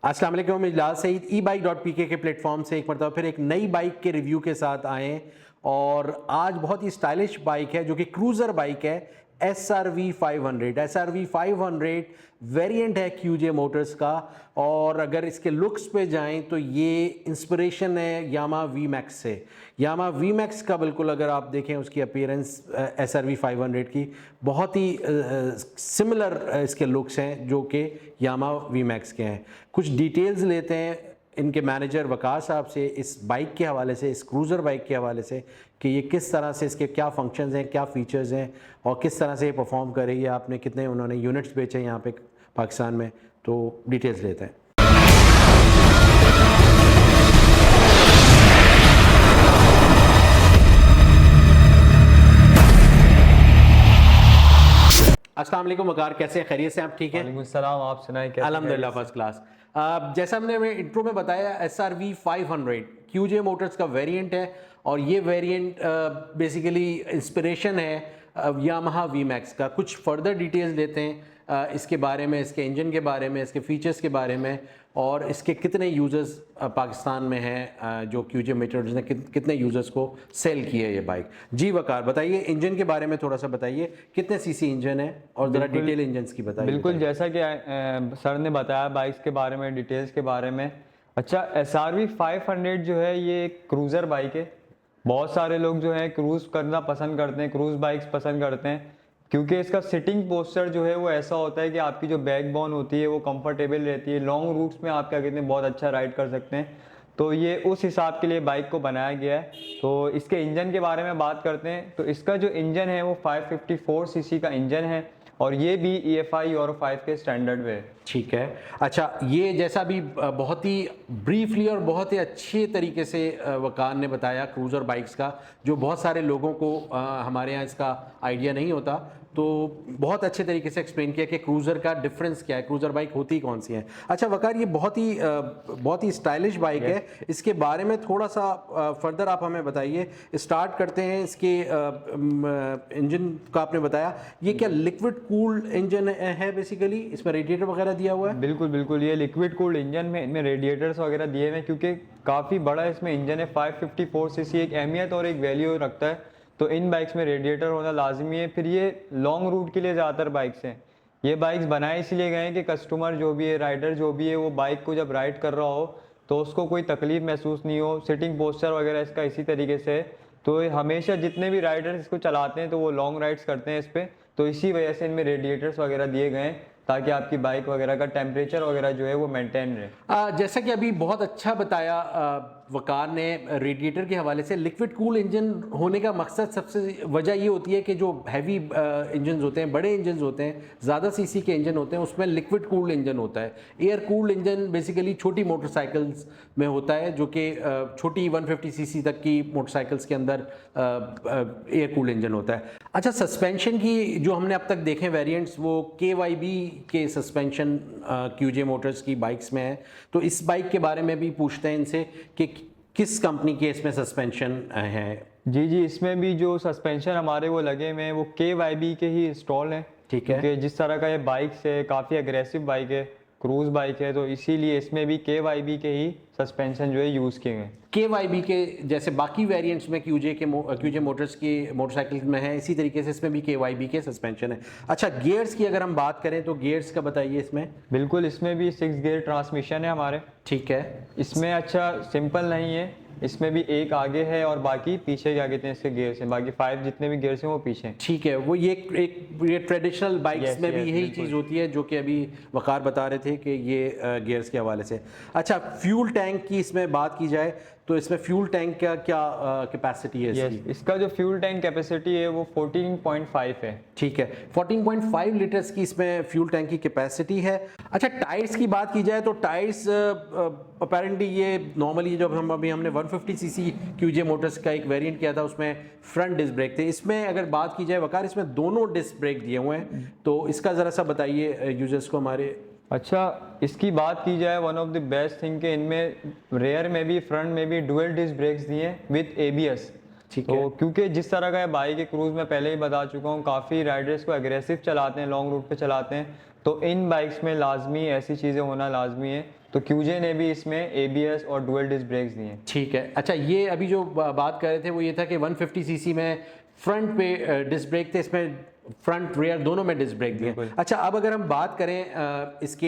अस्सलाम वालेकुम, इजलाल सईद e-bike.pk के प्लेटफॉर्म से एक मरतबा फिर एक नई बाइक के रिव्यू के साथ आए और आज बहुत ही स्टाइलिश बाइक है जो कि क्रूज़र बाइक है SRV 500। SRV 500 वेरिएंट है QJ मोटर्स का और अगर इसके लुक्स पे जाएं तो ये इंस्पिरेशन है यामा VMAX से। यामा VMAX का बिल्कुल अगर आप देखें उसकी अपीयरेंस SRV 500 की बहुत ही सिमिलर इसके लुक्स हैं जो कि यामा VMAX के हैं। कुछ डिटेल्स लेते हैं इनके मैनेजर वकार साहब से इस बाइक के हवाले से, इस क्रूज़र बाइक के हवाले से कि ये किस तरह से, इसके क्या फंक्शंस हैं, क्या फ़ीचर्स हैं और किस तरह से ये परफॉर्म कर रही है। आपने कितने उन्होंने यूनिट्स बेचे यहाँ पे पाकिस्तान में, तो डिटेल्स लेते हैं। अस्सलाम वालेकुम वकार, कैसे हैं? खैरियत से आप? ठीक है, वालेकुम सलाम। आप सुनाएं कैसे? अल्हम्दुलिल्लाह फर्स्ट क्लास। जैसा हमने इंट्रो में बताया SRV 500 QJ मोटर्स का वेरिएंट है और ये वेरिएंट बेसिकली इंस्पिरेशन है यामाहा VMAX का। कुछ फर्दर डिटेल्स देते हैं इसके बारे में, इसके इंजन के बारे में, इसके फीचर्स के बारे में और इसके कितने यूज़र्स पाकिस्तान में हैं जो QJ मोटर्स ने कितने यूज़र्स को सेल किए ये बाइक। जी वकार बताइए, इंजन के बारे में थोड़ा सा बताइए, कितने सीसी इंजन है और ज़रा डिटेल इंजन की बताइए। बिल्कुल, जैसा कि सर ने बताया बाइक्स के बारे में, डिटेल्स के बारे में। अच्छा, SRV 500 जो है ये एक क्रूज़र बाइक है। बहुत सारे लोग जो है क्रूज़ करना पसंद करते हैं, क्रूज़ बाइक्स पसंद करते हैं क्योंकि इसका सिटिंग पोस्चर जो है वो ऐसा होता है कि आपकी जो बैक बोन होती है वो कंफर्टेबल रहती है। लॉन्ग रूट्स में आप क्या कहते हैं बहुत अच्छा राइड कर सकते हैं, तो ये उस हिसाब के लिए बाइक को बनाया गया है। तो इसके इंजन के बारे में बात करते हैं तो इसका जो इंजन है वो 554 सीसी का इंजन है और ये भी EFI यूरो 5 के स्टैंडर्ड में है। ठीक है। अच्छा, ये जैसा भी बहुत ही ब्रीफली और बहुत ही अच्छे तरीके से वकार ने बताया क्रूज़र बाइक्स का, जो बहुत सारे लोगों को हमारे यहाँ इसका आइडिया नहीं होता, तो बहुत अच्छे तरीके से एक्सप्लेन किया कि क्रूज़र का डिफरेंस क्या है, क्रूज़र बाइक होती कौन सी है। अच्छा वकार, ये बहुत ही स्टाइलिश बाइक है, इसके बारे में थोड़ा सा फर्दर आप हमें बताइए। स्टार्ट करते हैं इसके इंजन का। आपने बताया ये क्या लिक्विड कूल्ड इंजन है बेसिकली, इसमें रेडिएटर वगैरह दिया हुआ है? बिल्कुल बिल्कुल, ये लिक्विड कूल्ड इंजन में इनमें रेडिएटर्स वगैरह दिए हुए हैं क्योंकि काफ़ी बड़ा इसमें इंजन है। 554 सीसी एक अहमियत और एक वैल्यू रखता है, तो इन बाइक्स में रेडिएटर होना लाजमी है। फिर ये लॉन्ग रूट के लिए ज़्यादातर बाइक्स हैं। ये बाइक्स बनाए इसलिए गए हैं कि कस्टमर जो भी है, राइडर जो भी है, वो बाइक को जब राइड कर रहा हो तो उसको कोई तकलीफ महसूस नहीं हो। सिटिंग पोस्चर वगैरह इसका इसी तरीके से है, तो हमेशा जितने भी राइडर्स इसको चलाते हैं तो वो लॉन्ग राइड्स करते हैं इस पर, तो इसी वजह से इनमें रेडिएटर्स वगैरह दिए गए हैं ताकि आपकी बाइक वगैरह का टेम्परेचर वगैरह जो है वो मेंटेन रहे। जैसा कि अभी बहुत अच्छा बताया वकार ने रेडिएटर के हवाले से, लिक्विड कूल इंजन होने का मकसद सबसे वजह ये होती है कि जो हैवी इंजन होते हैं, बड़े इंजन होते हैं, ज़्यादा सीसी के इंजन होते हैं, उसमें लिक्विड कूल्ड इंजन होता है। एयर कूल्ड इंजन बेसिकली छोटी मोटरसाइकिल्स में होता है, जो कि छोटी 150 सीसी तक की मोटरसाइकिल्स के अंदर एयर कूल्ड इंजन होता है। अच्छा, सस्पेंशन की जो हमने अब तक देखे वेरिएंट्स, वो KYB के सस्पेंशन QJ मोटर्स की बाइक्स में है, तो इस बाइक के बारे में भी पूछते हैं इनसे कि किस कंपनी के इसमें सस्पेंशन है। जी, इसमें भी जो सस्पेंशन हमारे वो लगे हुए हैं वो KYB के ही इंस्टॉल हैं। ठीक है, क्योंकि जिस तरह का ये बाइक्स है, काफ़ी अग्रेसिव बाइक है, क्रूज बाइक है, तो इसीलिए इसमें भी KYB के ही सस्पेंशन जो है यूज़ किए गए। KYB के जैसे बाकी वेरिएंट्स में QJ मोटर्स की मोटरसाइकिल में है, इसी तरीके से इसमें भी KYB के सस्पेंशन है। अच्छा, गियर्स की अगर हम बात करें तो गियर्स का बताइए इसमें। बिल्कुल, इसमें भी 6 गियर ट्रांसमिशन है हमारे। ठीक है, इसमें अच्छा सिंपल नहीं है, इसमें भी एक आगे है और बाकी पीछे क्या कहते हैं इसके गियर्स हैं, बाकी 5 जितने भी गियर्स हैं वो पीछे हैं। ठीक है, वो ये ट्रेडिशनल बाइक्स में भी यही चीज़ होती है जो कि अभी वकार बता रहे थे कि ये गियर्स के हवाले से। अच्छा, फ्यूल टैंक की इसमें बात की जाए तो इसमें फ्यूल टैंक का क्या कैपेसिटी है इसकी? इसका जो फ्यूल टैंक कैपेसिटी है वो 14.5 है। ठीक है, 14.5 लीटर्स की इसमें फ्यूल टैंक की कैपेसिटी है। अच्छा, टायर्स की बात की जाए तो टायर्स अपेरेंटली ये नॉर्मली जब हमने 150 सीसी QJ मोटर्स का एक वेरिएंट किया था उसमें फ्रंट डिस्क ब्रेक थे। इसमें अगर बात की जाए वकार, इसमें दोनों डिस्क ब्रेक दिए हुए हैं, तो इसका ज़रा सा बताइए यूजर्स को हमारे। अच्छा, इसकी बात की जाए one of the best thing के इनमें रेयर में भी फ्रंट में भी डुअल डिस्क ब्रेक्स दिए हैं विद ABS। ठीक तो है, क्योंकि जिस तरह का बाइक है क्रूज में पहले ही बता चुका हूँ, काफ़ी राइडर्स को एग्रेसिव चलाते हैं, लॉन्ग रूट पे चलाते हैं, तो इन बाइक्स में लाजमी ऐसी चीज़ें होना लाजमी है तो QJ ने भी इसमें ABS और डुअल डिस्क ब्रेक्स दिए हैं। ठीक है। अच्छा, ये अभी जो बात कर रहे थे वो ये था कि 150 सीसी में फ्रंट पे डिस्क ब्रेक थे, इसमें फ्रंट रियर दोनों में डिस्क ब्रेक दिए। अच्छा, अब अगर हम बात करें इसके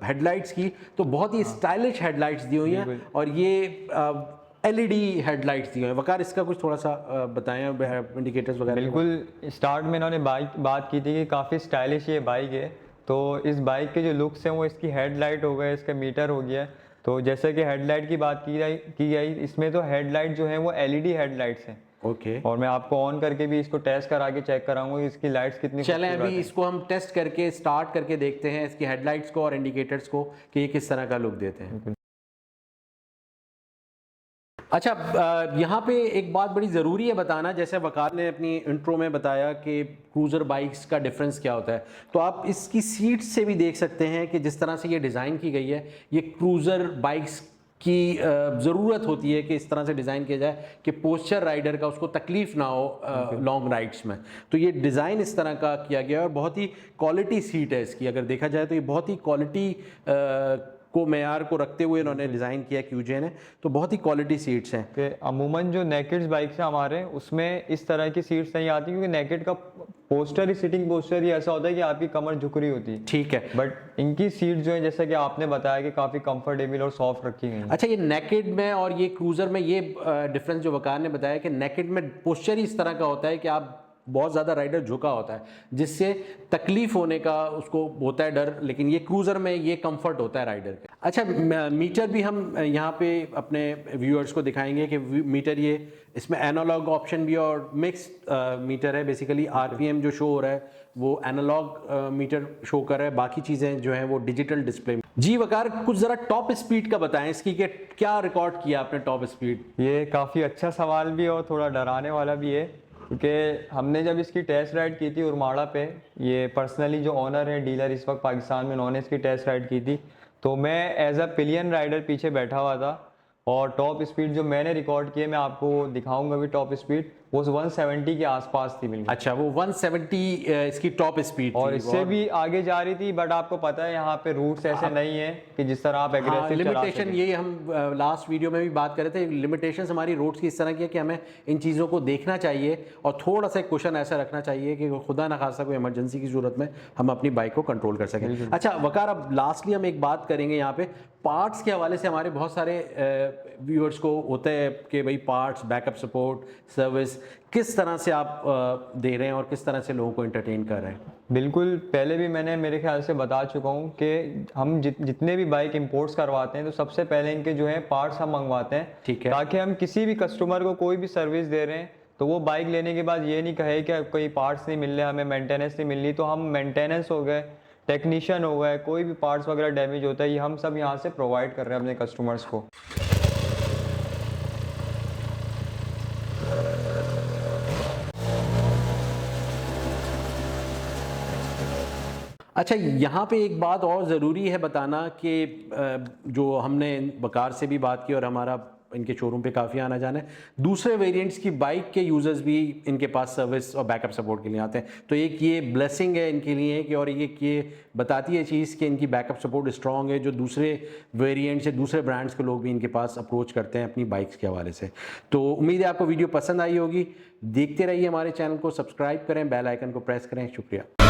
हेडलाइट्स की, तो बहुत ही स्टाइलिश हेडलाइट्स दी हुई हैं और ये LED हेडलाइट्स दी हुई हैं। वकार, इसका कुछ थोड़ा सा बताएं, इंडिकेटर्स वगैरह। बिल्कुल, स्टार्ट में इन्होंने बात की थी कि काफ़ी स्टाइलिश ये बाइक है। तो इस बाइक के जो लुक्स हैं वो इसकी हेडलाइट हो गए, इसका मीटर हो गया। तो जैसे कि हेडलाइट की बात की गई, इसमें तो हेडलाइट जो है वो LED हेडलाइट्स हैं। ओके। और मैं आपको ऑन करके भी इसको टेस्ट करा के चेक कराऊंगा कि इसकी लाइट्स कितनी चलें खूबसूरत अभी हैं। इसको हम टेस्ट करके स्टार्ट करके देखते हैं इसकी हेडलाइट्स को और इंडिकेटर्स को कि ये किस तरह का लुक देते हैं। अच्छा, यहाँ पे एक बात बड़ी ज़रूरी है बताना, जैसे वकार ने अपनी इंट्रो में बताया कि क्रूज़र बाइक्स का डिफरेंस क्या होता है, तो आप इसकी सीट्स से भी देख सकते हैं कि जिस तरह से ये डिज़ाइन की गई है, ये क्रूज़र बाइक्स की ज़रूरत होती है कि इस तरह से डिज़ाइन किया जाए कि पोस्चर राइडर का उसको तकलीफ़ ना हो लॉन्ग राइड्स में। तो ये डिज़ाइन इस तरह का किया गया है और बहुत ही क्वालिटी सीट है इसकी। अगर देखा जाए तो ये बहुत ही क्वालिटी को मेयार को रखते हुए इन्होंने डिज़ाइन किया QJ ने, तो बहुत ही क्वालिटी सीट्स हैं। कि अमूमन जो नेकेड बाइक्स हैं हमारे, उसमें इस तरह की सीट्स नहीं आती, क्योंकि नेकेड का पोस्टर ही, सिटिंग पोस्टर ही ऐसा होता है कि आपकी कमर झुक रही होती है। ठीक है। बट इनकी सीट जो है, जैसा कि आपने बताया, कि काफ़ी कंफर्टेबल और सॉफ्ट रखी गई हैं। अच्छा, ये नेकेड में और ये क्रूज़र में ये डिफरेंस जो वकार ने बताया कि नेकेड में पोस्चर ही इस तरह का होता है कि आप बहुत ज़्यादा राइडर झुका होता है जिससे तकलीफ होने का उसको होता है डर, लेकिन ये क्रूज़र में ये कंफर्ट होता है राइडर का। अच्छा, मीटर भी हम यहाँ पे अपने व्यूअर्स को दिखाएंगे कि मीटर, ये इसमें एनालॉग ऑप्शन भी है और मिक्स मीटर है। बेसिकली RPM जो शो हो रहा है वो एनालॉग मीटर शो कर रहा है, बाकी चीज़ें जो हैं वो डिजिटल डिस्प्ले। जी वकार, कुछ ज़रा टॉप स्पीड का बताएं इसकी, कि क्या रिकॉर्ड किया आपने टॉप स्पीड? ये काफ़ी अच्छा सवाल भी है और थोड़ा डराने वाला भी है, क्योंकि हमने जब इसकी टेस्ट राइड की थी उरमाड़ा पे, ये पर्सनली जो ऑनर है, डीलर इस वक्त पाकिस्तान में, उन्होंने इसकी टेस्ट राइड की थी। तो मैं एज अ पिलियन राइडर पीछे बैठा हुआ था और टॉप स्पीड जो मैंने रिकॉर्ड किए, मैं आपको दिखाऊंगा भी। टॉप स्पीड वो 170 के आसपास थी बिल्कुल। अच्छा, वो 170 इसकी टॉप स्पीड और थी इससे भी आगे जा रही थी, बट आपको पता है यहाँ पे रूट्स ऐसे नहीं है कि जिस तरह आप एग्रेसिव चला लिमिटेशन, सकें। ये हम लास्ट वीडियो में भी बात कर रहे थे, लिमिटेशंस हमारी रोड्स की इस तरह की है कि हमें इन चीज़ों को देखना चाहिए और थोड़ा सा क्वेश्चन ऐसा रखना चाहिए कि खुदा ना खासा कोई इमरजेंसी की सूरत में हम अपनी बाइक को कंट्रोल कर सकें। अच्छा वकार, अब लास्टली हम एक बात करेंगे यहाँ पे पार्ट्स के हवाले से। हमारे बहुत सारे व्यूअर्स को होता है कि भाई पार्ट्स, बैकअप सपोर्ट, सर्विस किस तरह से आप दे रहे हैं और किस तरह से लोगों को एंटरटेन कर रहे हैं? बिल्कुल, पहले भी मैंने मेरे ख्याल से बता चुका हूँ कि हम जितने भी बाइक इंपोर्ट्स करवाते हैं तो सबसे पहले इनके जो है पार्ट्स हम मंगवाते हैं। ठीक है। ताकि हम किसी भी कस्टमर को कोई भी सर्विस दे रहे हैं तो वो बाइक लेने के बाद ये नहीं कहे कि कोई पार्ट्स नहीं मिल रहे, हमें मेंटेनेंस नहीं मिल रही। तो हम मेंटेनेंस हो गए, टेक्नीशियन हो गए, कोई भी पार्ट्स वगैरह डैमेज होता है, ये हम सब यहाँ से प्रोवाइड कर रहे हैं अपने कस्टमर्स को। अच्छा, यहाँ पे एक बात और ज़रूरी है बताना कि जो हमने वकार से भी बात की और हमारा इनके शोरूम पे काफ़ी आना जाना है, दूसरे वेरिएंट्स की बाइक के यूज़र्स भी इनके पास सर्विस और बैकअप सपोर्ट के लिए आते हैं। तो एक ये ब्लेसिंग है इनके लिए कि, और ये बताती है चीज़ कि इनकी बैकअप सपोर्ट स्ट्रॉन्ग है, जो दूसरे वेरिएंट्स या दूसरे ब्रांड्स के लोग भी इनके पास अप्रोच करते हैं अपनी बाइक्स के हवाले से। तो उम्मीद है आपको वीडियो पसंद आई होगी। देखते रहिए हमारे चैनल को, सब्सक्राइब करें, बेल आइकन को प्रेस करें। शुक्रिया।